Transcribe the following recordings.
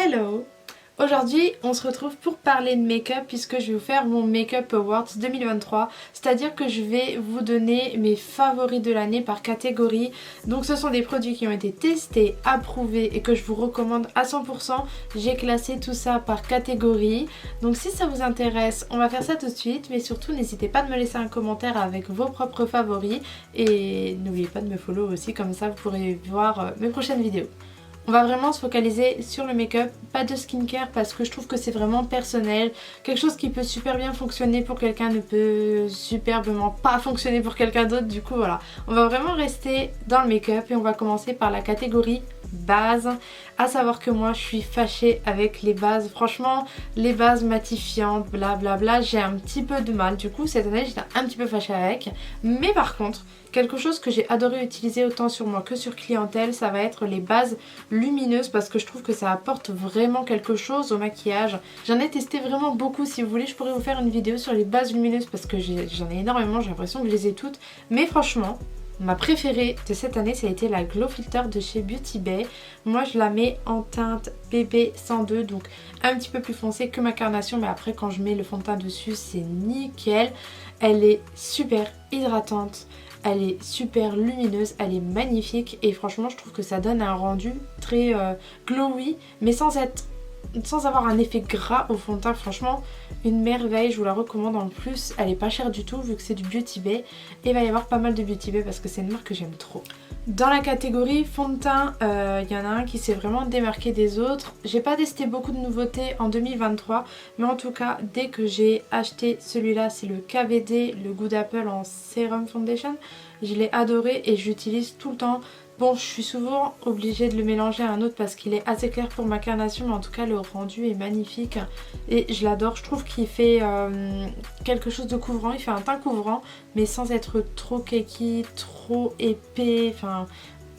Hello! Aujourd'hui, on se retrouve pour parler de make-up puisque je vais vous faire mon Make-up Awards 2023. C'est-à-dire que je vais vous donner mes favoris de l'année par catégorie. Donc ce sont des produits qui ont été testés, approuvés et que je vous recommande à 100%. J'ai classé tout ça par catégorie. Donc si ça vous intéresse, on va faire ça tout de suite. Mais surtout, n'hésitez pas de me laisser un commentaire avec vos propres favoris. Et n'oubliez pas de me follow aussi, comme ça vous pourrez voir mes prochaines vidéos. On va vraiment se focaliser sur le make-up, pas de skincare parce que je trouve que c'est vraiment personnel. Quelque chose qui peut super bien fonctionner pour quelqu'un ne peut superbement pas fonctionner pour quelqu'un d'autre. Du coup voilà, on va vraiment rester dans le make-up et on va commencer par la catégorie base. À savoir que moi je suis fâchée avec les bases. Franchement, les bases matifiantes, blablabla, j'ai un petit peu de mal. Du coup cette année j'étais un petit peu fâchée avec. Mais par contre, quelque chose que j'ai adoré utiliser autant sur moi que sur clientèle, ça va être les bases lumineuses parce que je trouve que ça apporte vraiment quelque chose au maquillage. J'en ai testé vraiment beaucoup. Si vous voulez, je pourrais vous faire une vidéo sur les bases lumineuses parce que j'en ai énormément, j'ai l'impression que je les ai toutes. Mais franchement, ma préférée de cette année, ça a été la Glow Filter de chez Beauty Bay. Moi, je la mets en teinte BB 102, donc un petit peu plus foncée que ma carnation. Mais après, quand je mets le fond de teint dessus, c'est nickel. Elle est super hydratante. Elle est super lumineuse, elle est magnifique et franchement je trouve que ça donne un rendu très glowy mais sans avoir un effet gras au fond de teint. Franchement une merveille, je vous la recommande. En plus elle est pas chère du tout vu que c'est du Beauty Bay et il va y avoir pas mal de Beauty Bay parce que c'est une marque que j'aime trop. Dans la catégorie fond de teint, il y en a un qui s'est vraiment démarqué des autres. J'ai pas testé beaucoup de nouveautés en 2023, mais en tout cas, dès que j'ai acheté celui-là, c'est le KVD, le Good Apple en Serum Foundation. Je l'ai adoré et j'utilise tout le temps. Bon, je suis souvent obligée de le mélanger à un autre parce qu'il est assez clair pour ma carnation, mais en tout cas le rendu est magnifique et je l'adore. Je trouve qu'il fait quelque chose de couvrant, il fait un teint couvrant mais sans être trop cakey, trop épais, enfin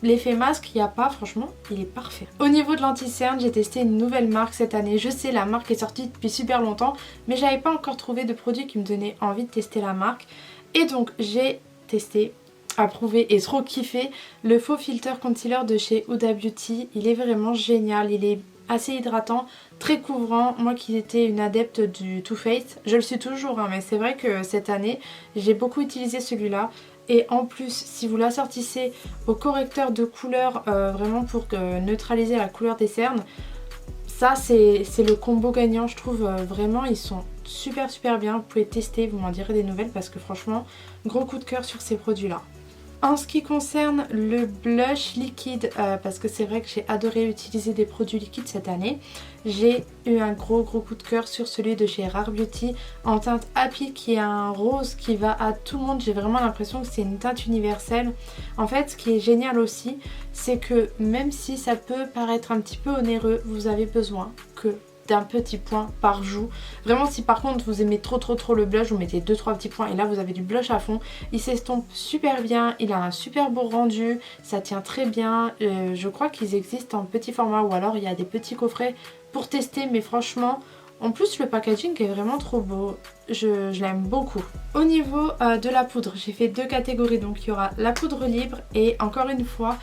l'effet masque il n'y a pas, franchement il est parfait. Au niveau de l'anti-cerne, j'ai testé une nouvelle marque cette année. Je sais, la marque est sortie depuis super longtemps mais j'avais pas encore trouvé de produit qui me donnait envie de tester la marque et donc j'ai testé, approuvé et trop kiffé le faux filter concealer de chez Huda Beauty. Il est vraiment génial, il est assez hydratant, très couvrant. Moi qui étais une adepte du Too Faced, je le suis toujours mais c'est vrai que cette année j'ai beaucoup utilisé celui-là. Et en plus, si vous l'assortissez au correcteur de couleur, vraiment pour neutraliser la couleur des cernes, ça c'est le combo gagnant. Je trouve vraiment ils sont super bien. Vous pouvez tester, vous m'en direz des nouvelles parce que franchement, gros coup de cœur sur ces produits-là. En ce qui concerne le blush liquide, parce que c'est vrai que j'ai adoré utiliser des produits liquides cette année, j'ai eu un gros coup de cœur sur celui de chez Rare Beauty en teinte Happy qui est un rose qui va à tout le monde. J'ai vraiment l'impression que c'est une teinte universelle. En fait, ce qui est génial aussi, c'est que même si ça peut paraître un petit peu onéreux, vous avez besoin que d'un petit point par joue. Vraiment, si par contre vous aimez trop le blush, vous mettez 2-3 petits points et là vous avez du blush à fond. Il s'estompe super bien, il a un super beau rendu, ça tient très bien. Je crois qu'ils existent en petit format ou alors il y a des petits coffrets pour tester, mais franchement en plus le packaging est vraiment trop beau, je l'aime beaucoup. Au niveau de la poudre, j'ai fait deux catégories, donc il y aura la poudre libre et encore une fois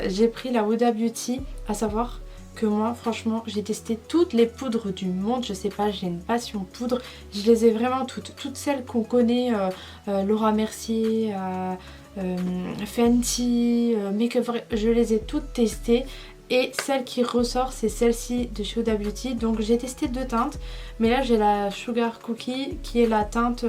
j'ai pris la Huda Beauty, à savoir que moi franchement j'ai testé toutes les poudres du monde. Je sais pas, j'ai une passion poudre, je les ai vraiment toutes celles qu'on connaît, Laura Mercier, Fenty, Make Up, je les ai toutes testées. Et celle qui ressort, c'est celle-ci de chez Huda Beauty. Donc j'ai testé deux teintes. Mais là j'ai la Sugar Cookie qui est la teinte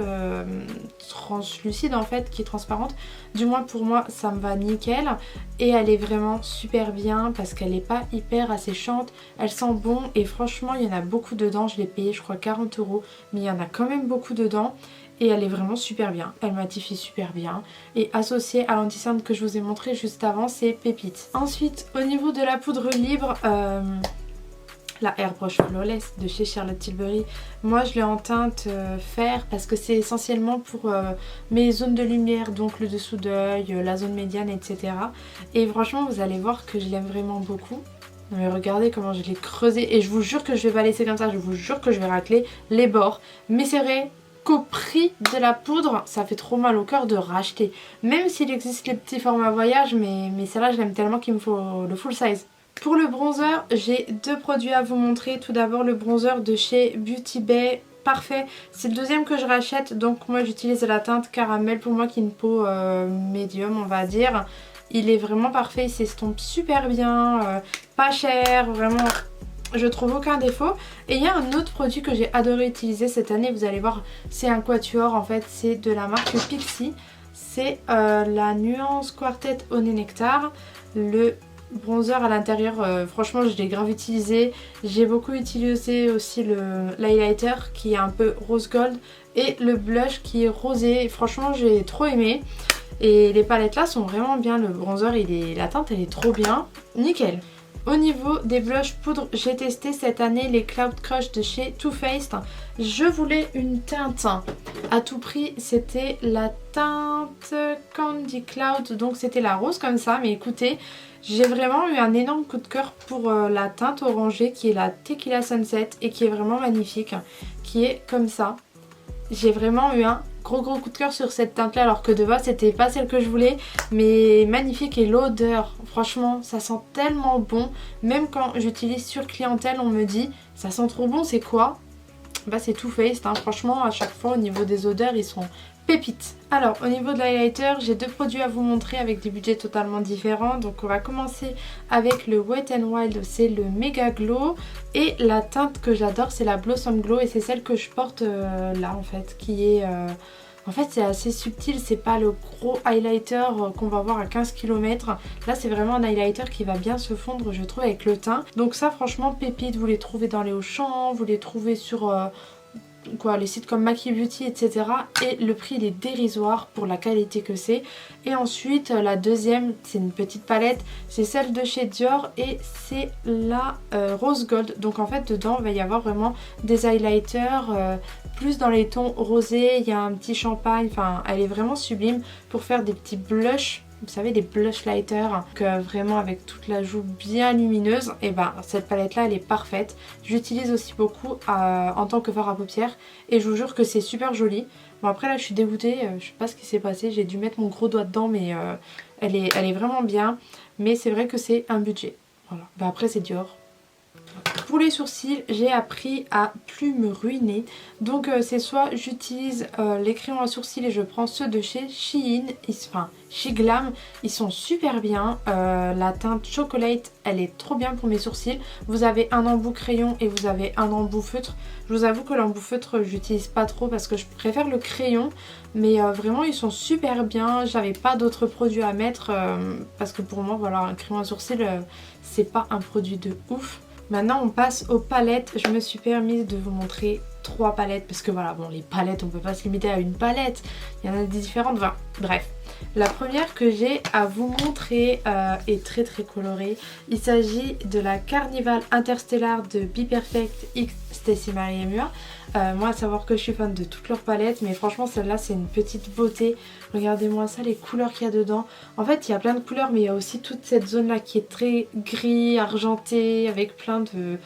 translucide en fait, qui est transparente. Du moins pour moi ça me va nickel. Et elle est vraiment super bien parce qu'elle n'est pas hyper asséchante. Elle sent bon et franchement il y en a beaucoup dedans. Je l'ai payé je crois 40 €. Mais il y en a quand même beaucoup dedans. Et elle est vraiment super bien, elle matifie super bien. Et associée à l'anti-cerne que je vous ai montré juste avant, c'est Pépite. Ensuite, au niveau de la poudre libre, la Airbrush Flawless de chez Charlotte Tilbury, moi je l'ai en teinte fer parce que c'est essentiellement pour mes zones de lumière, donc le dessous d'œil, la zone médiane, etc. Et franchement, vous allez voir que je l'aime vraiment beaucoup. Mais regardez comment je l'ai creusé et je vous jure que je vais pas laisser comme ça, je vous jure que je vais racler les bords. Mais c'est vrai qu'au prix de la poudre, ça fait trop mal au cœur de racheter. Même s'il existe les petits formats voyage, mais celle-là je l'aime tellement qu'il me faut le full size. Pour le bronzer, j'ai deux produits à vous montrer. Tout d'abord le bronzer de chez Beauty Bay. Parfait, c'est le deuxième que je rachète, donc moi j'utilise la teinte caramel pour moi qui est une peau médium on va dire. Il est vraiment parfait, il s'estompe super bien, pas cher, vraiment je trouve aucun défaut. Et il y a un autre produit que j'ai adoré utiliser cette année, vous allez voir, c'est un quatuor en fait, c'est de la marque Pixi. C'est la nuance Quartet Honey Nectar, le bronzer à l'intérieur, franchement je l'ai grave utilisé. J'ai beaucoup utilisé aussi l'highlighter qui est un peu rose gold et le blush qui est rosé. Franchement j'ai trop aimé. Et les palettes là sont vraiment bien, le bronzer la teinte elle est trop bien, nickel. Au niveau des blushs poudre, j'ai testé cette année les Cloud Crush de chez Too Faced. Je voulais une teinte à tout prix, c'était la teinte Candy Cloud, donc c'était la rose comme ça. Mais écoutez, j'ai vraiment eu un énorme coup de cœur pour la teinte orangée qui est la Tequila Sunset et qui est vraiment magnifique, qui est comme ça. J'ai vraiment eu un gros coup de cœur sur cette teinte là, alors que de base c'était pas celle que je voulais, mais magnifique. Et l'odeur, franchement ça sent tellement bon, même quand j'utilise sur clientèle on me dit ça sent trop bon, c'est quoi? Bah c'est Too Faced hein. Franchement à chaque fois au niveau des odeurs ils sont pépites. Alors au niveau de l'highlighter, j'ai deux produits à vous montrer avec des budgets totalement différents. Donc on va commencer avec le Wet n Wild, c'est le Mega Glow. Et la teinte que j'adore c'est la Blossom Glow et c'est celle que je porte là en fait, qui est... En fait c'est assez subtil, c'est pas le gros highlighter qu'on va voir à 15 km. Là c'est vraiment un highlighter qui va bien se fondre je trouve avec le teint. Donc ça franchement pépite, vous les trouvez dans les Auchan, vous les trouvez sur... les sites comme Maki Beauty etc. Et le prix il est dérisoire pour la qualité que c'est. Et ensuite la deuxième c'est une petite palette, c'est celle de chez Dior et c'est la Rose Gold. Donc en fait dedans il va y avoir vraiment des highlighters plus dans les tons rosés, il y a un petit champagne, enfin elle est vraiment sublime pour faire des petits blushs. Vous savez, des blush lighters, vraiment avec toute la joue bien lumineuse. Et ben cette palette là elle est parfaite. J'utilise aussi beaucoup en tant que fard à paupières et je vous jure que c'est super joli. Bon après là je suis dégoûtée, je sais pas ce qui s'est passé, j'ai dû mettre mon gros doigt dedans mais elle est vraiment bien. Mais c'est vrai que c'est un budget. Voilà. Ben après c'est Dior. Pour les sourcils, j'ai appris à plus me ruiner. Donc c'est soit j'utilise les crayons à sourcils et je prends ceux de chez Shein, enfin Shiglam, ils sont super bien. La teinte chocolate, elle est trop bien pour mes sourcils. Vous avez un embout crayon et vous avez un embout feutre. Je vous avoue que l'embout feutre, j'utilise pas trop parce que je préfère le crayon. Mais vraiment ils sont super bien. J'avais pas d'autres produits à mettre parce que pour moi voilà, un crayon à sourcils c'est pas un produit de ouf. Maintenant on passe aux palettes. Je me suis permise de vous montrer 3 palettes parce que voilà, bon les palettes on peut pas se limiter à une palette, il y en a des différentes, enfin bref. La première que j'ai à vous montrer est très colorée. Il s'agit de la Carnival Interstellar de Be Perfect X Stacey Marie Mua. Moi à savoir que je suis fan de toutes leurs palettes, mais franchement celle-là c'est une petite beauté. Regardez-moi ça, les couleurs qu'il y a dedans. En fait il y a plein de couleurs mais il y a aussi toute cette zone là qui est très gris, argenté, avec plein de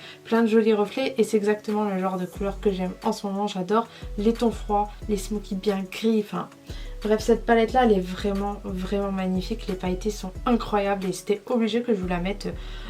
jolis reflets. Et c'est exactement le genre de couleur que j'aime en ce moment. J'adore les tons froids, les smoky bien gris, enfin... Bref, cette palette là elle est vraiment magnifique, les pailletés sont incroyables et c'était obligé que je vous la mette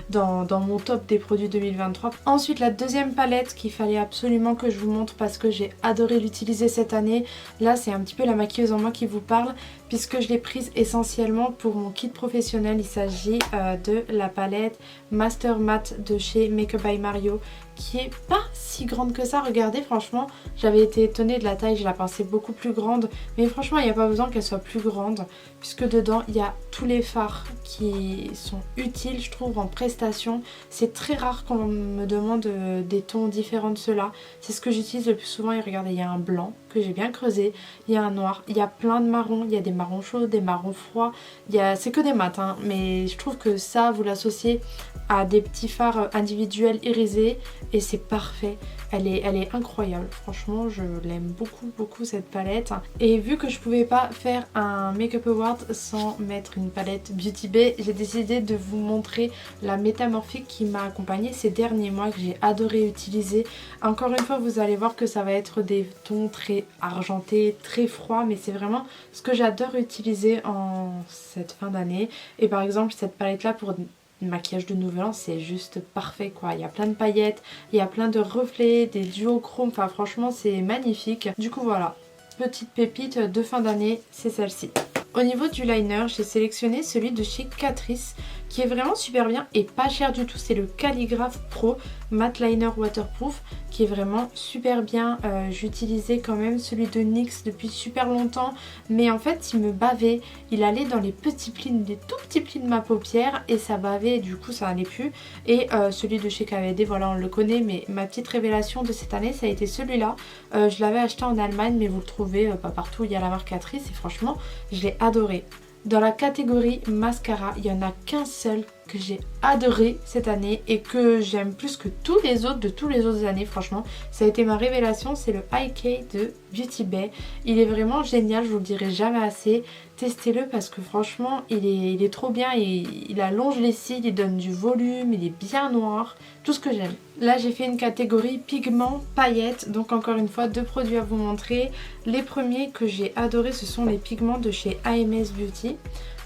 dans mon top des produits 2023. Ensuite la deuxième palette qu'il fallait absolument que je vous montre parce que j'ai adoré l'utiliser cette année. Là c'est un petit peu la maquilleuse en moi qui vous parle puisque je l'ai prise essentiellement pour mon kit professionnel. Il s'agit de la palette Master Matte de chez Makeup by Mario, qui est pas si grande que ça. Regardez, franchement j'avais été étonnée de la taille, je la pensais beaucoup plus grande, mais franchement il n'y a pas besoin qu'elle soit plus grande puisque dedans il y a tous les fards qui sont utiles je trouve en prestation. C'est très rare qu'on me demande des tons différents de ceux-là, c'est ce que j'utilise le plus souvent. Et regardez, il y a un blanc que j'ai bien creusé, il y a un noir, il y a plein de marrons, il y a des marrons chauds, des marrons froids, c'est que des mats hein, mais je trouve que ça vous l'associez à des petits fards individuels irisés et c'est parfait. Elle est incroyable, franchement je l'aime beaucoup cette palette. Et vu que je pouvais pas faire un Makeup Award sans mettre une palette Beauty Bay, j'ai décidé de vous montrer la Métamorphique qui m'a accompagnée ces derniers mois, que j'ai adoré utiliser. Encore une fois vous allez voir que ça va être des tons très argentés, très froids, mais c'est vraiment ce que j'adore utiliser en cette fin d'année. Et par exemple cette palette là pour maquillage de nouvel an, c'est juste parfait quoi. Il y a plein de paillettes, il y a plein de reflets, des duochromes, enfin franchement c'est magnifique. Du coup voilà, petite pépite de fin d'année, c'est celle-ci. Au niveau du liner, j'ai sélectionné celui de chez Catrice qui est vraiment super bien et pas cher du tout. C'est le Calligraphe Pro Matte Liner Waterproof qui est vraiment super bien. J'utilisais quand même celui de NYX depuis super longtemps, mais en fait il me bavait. Il allait dans les petits plis, les tout petits plis de ma paupière et ça bavait et du coup ça allait plus. Et celui de chez KVD, voilà on le connaît, mais ma petite révélation de cette année ça a été celui-là. Je l'avais acheté en Allemagne mais vous le trouvez pas partout, il y a la marque Catrice et franchement je l'ai adoré. Dans la catégorie mascara, il n'y en a qu'un seul que j'ai adoré cette année et que j'aime plus que tous les autres de tous les autres années franchement. Ça a été ma révélation, c'est le IK de Beauty Bay. Il est vraiment génial, je vous le dirai jamais assez. Testez-le parce que franchement il est trop bien, il allonge les cils, il donne du volume, il est bien noir, tout ce que j'aime. Là j'ai fait une catégorie pigments, paillettes, donc encore une fois 2 produits à vous montrer. Les premiers que j'ai adoré ce sont les pigments de chez AMS Beauty.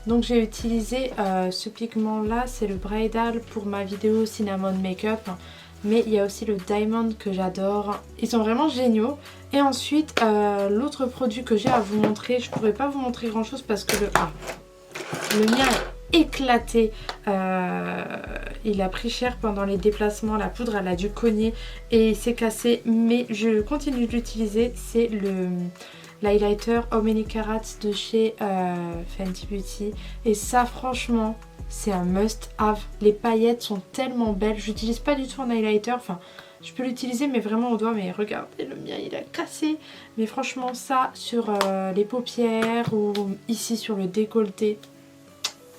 Donc j'ai utilisé ce pigment là, c'est le Bridal pour ma vidéo Cinnamon Makeup. Mais il y a aussi le Diamond que j'adore. Ils sont vraiment géniaux. Et ensuite, l'autre produit que j'ai à vous montrer, je pourrais pas vous montrer grand chose parce que le mien est éclaté. Il a pris cher pendant les déplacements. La poudre, elle a dû cogner et il s'est cassé. Mais je continue de l'utiliser. C'est l'highlighter How Many Carats de chez Fenty Beauty. Et ça, franchement, c'est un must have. Les paillettes sont tellement belles. J'utilise pas du tout un highlighter. Enfin, je peux l'utiliser mais vraiment au doigt. Mais regardez, le mien il a cassé. Mais franchement ça sur les paupières ou ici sur le décolleté.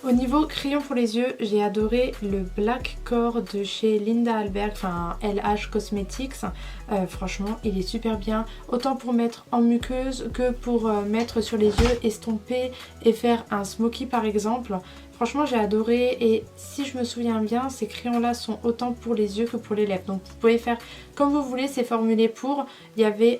Au niveau crayon pour les yeux, j'ai adoré le Black Core de chez Linda Alberg, enfin LH Cosmetics. Franchement, il est super bien, autant pour mettre en muqueuse que pour mettre sur les yeux, estomper et faire un smoky par exemple. Franchement, j'ai adoré et si je me souviens bien, ces crayons-là sont autant pour les yeux que pour les lèvres. Donc vous pouvez faire comme vous voulez, c'est formulé pour. Il y avait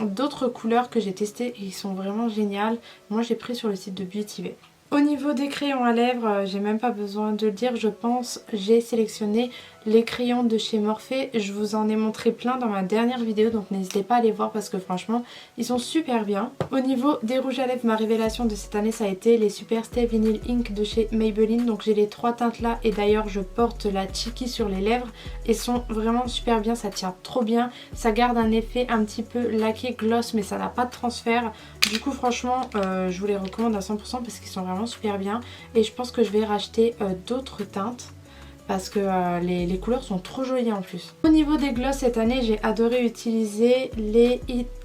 d'autres couleurs que j'ai testées et ils sont vraiment géniales. Moi, j'ai pris sur le site de Beauty Bay. Au niveau des crayons à lèvres, j'ai même pas besoin de le dire, je pense j'ai sélectionné les crayons de chez Morphe. Je vous en ai montré plein dans ma dernière vidéo, donc n'hésitez pas à les voir parce que franchement ils sont super bien. Au niveau des rouges à lèvres, ma révélation de cette année ça a été les Super Stay Vinyl Ink de chez Maybelline. Donc j'ai les 3 teintes là et d'ailleurs je porte la Cheeky sur les lèvres et sont vraiment super bien, ça tient trop bien. Ça garde un effet un petit peu laqué gloss mais ça n'a pas de transfert. Du coup franchement je vous les recommande à 100% parce qu'ils sont vraiment super bien et je pense que je vais racheter d'autres teintes parce que les couleurs sont trop jolies en plus. Au niveau des gloss cette année j'ai adoré utiliser les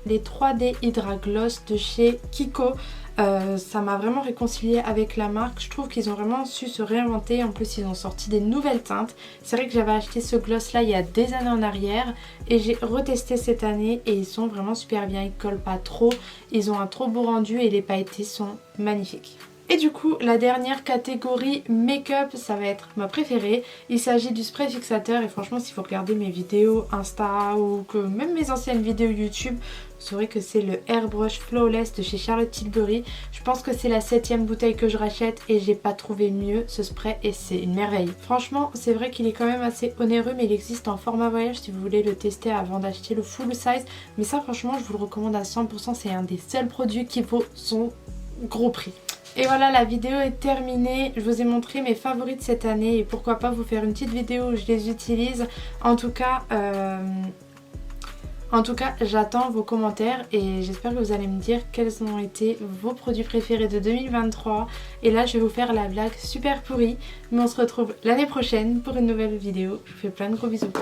3D Hydra Gloss de chez Kiko. Ça m'a vraiment réconciliée avec la marque. Je trouve qu'ils ont vraiment su se réinventer. En plus ils ont sorti des nouvelles teintes. C'est vrai que j'avais acheté ce gloss là il y a des années en arrière et j'ai retesté cette année et ils sont vraiment super bien. Ils collent pas trop, ils ont un trop beau rendu et les pailletés sont magnifiques. Et du coup la dernière catégorie make-up ça va être ma préférée. Il s'agit du spray fixateur et franchement si vous regardez mes vidéos Insta ou que même mes anciennes vidéos YouTube, vous saurez que c'est le Airbrush Flawless de chez Charlotte Tilbury. Je pense que c'est la 7e bouteille que je rachète et j'ai pas trouvé mieux ce spray et c'est une merveille. Franchement c'est vrai qu'il est quand même assez onéreux mais il existe en format voyage si vous voulez le tester avant d'acheter le full size. Mais ça franchement je vous le recommande à 100%, c'est un des seuls produits qui vaut son gros prix. Et voilà, la vidéo est terminée. Je vous ai montré mes favoris de cette année et pourquoi pas vous faire une petite vidéo où je les utilise. En tout cas, j'attends vos commentaires et j'espère que vous allez me dire quels ont été vos produits préférés de 2023. Et là, je vais vous faire la blague super pourrie. Mais on se retrouve l'année prochaine pour une nouvelle vidéo. Je vous fais plein de gros bisous.